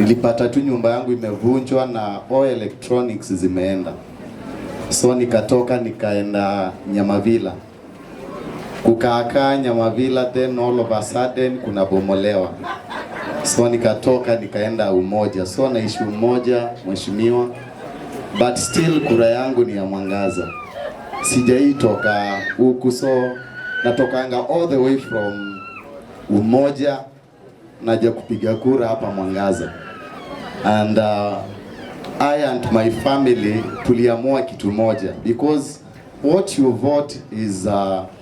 Nilipata tu nyumba yangu imevunjwa na all electronics zimeenda. So nikatoka nikaenda Nyamavila. Kukaa Nyamavila, then all of a sudden kuna bomolewa. So nikatoka nikaenda Umoja. So naishi Umoja, mheshimiwa. But still kura yangu ni ya Mwangaza. Sijaitoka huku, so natokanga all the way from Umoja naja kupiga kura hapa Mwangaza. And I and my family tuliamua kitu moja, because what you vote is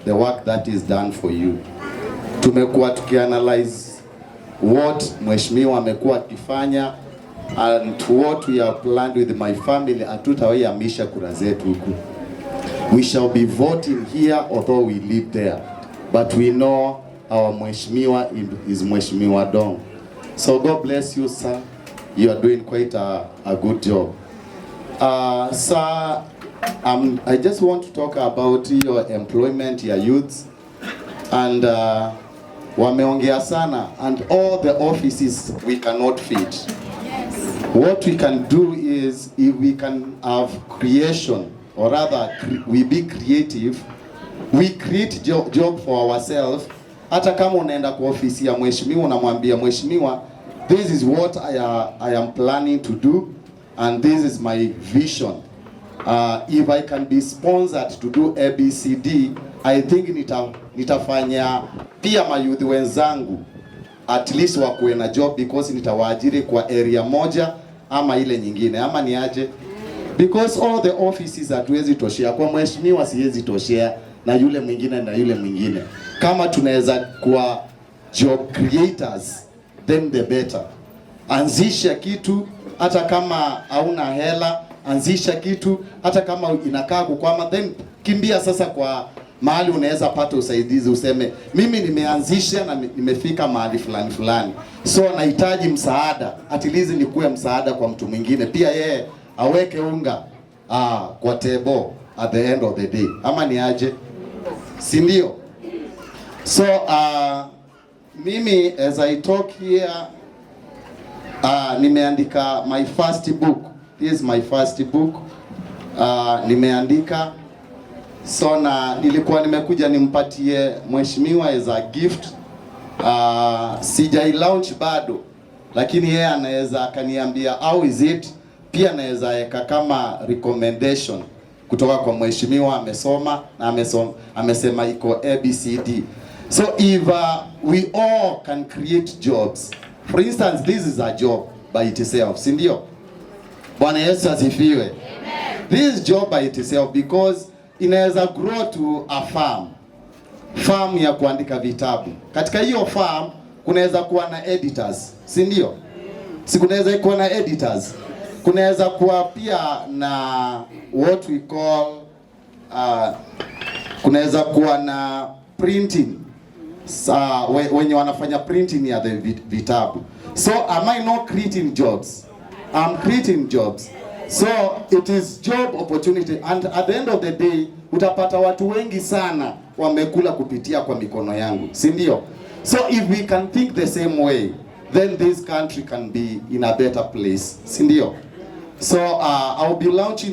the work that is done for you. Tumekuwa tukianalyze what mheshimiwa amekuwa akifanya and what we have planned with my family. Hatutawaiamisha kura zetu huku. We shall be voting here although we live there, but we know our mheshimiwa is Mheshimiwa Dong. So God bless you, sir. You are doing quite a good job. Sir, I just want to talk about your employment, your youth, and wameongea sana, and all the offices we cannot fit. Yes. What we can do is, if we can have creation, or rather we be creative, we create job for ourselves. Hata kama unaenda kwa ofisi ya mheshimiwa unamwambia mheshimiwa, this is what I am planning to do, and this is my vision. If I can be sponsored to do ABCD, I think nitafanya pia mayouth wenzangu at least wakuwe na job, because nitawaajiri kwa area moja ama ile nyingine, ama niaje, because all the offices hatuwezi toshea. Kwa mheshimiwa siwezi toshea, na yule mwingine na yule mwingine. Kama tunaweza kuwa job creators, then the better. Anzisha kitu hata kama hauna hela, anzisha kitu hata kama inakaa kukwama, then kimbia sasa kwa mahali unaweza pata usaidizi, useme mimi nimeanzisha na nimefika mahali fulani fulani, so nahitaji msaada, at least nikuwe msaada kwa mtu mwingine pia, yeye aweke unga kwa table at the end of the day, ama niaje, si ndio? So mimi as I talk here, nimeandika my first book. This is my first book. Nimeandika, so na nilikuwa nimekuja nimpatie mheshimiwa as a gift. Sijai launch bado, lakini yeye anaweza akaniambia how is it, pia anaweza weka kama recommendation kutoka kwa mheshimiwa. Amesoma na amesema iko ABCD. So if we all can create jobs, for instance, this is a job by itself, si ndio? Bwana Yesu asifiwe. Amen. This job by itself, because inaweza grow to a farm ya kuandika vitabu. Katika hiyo farm kunaweza kuwa na editors, si ndio? Si kunaweza kuwa na editors. Kunaweza kuwa pia na what we call kunaweza kuwa na printing, wenye wanafanya printing ya the vitabu. So am I not creating jobs? I'm creating jobs. So it is job opportunity, and at the end of the day utapata watu wengi sana wamekula kupitia kwa mikono yangu, si ndio? So if we can think the same way, then this country can be in a better place, si ndio? So I'll be launching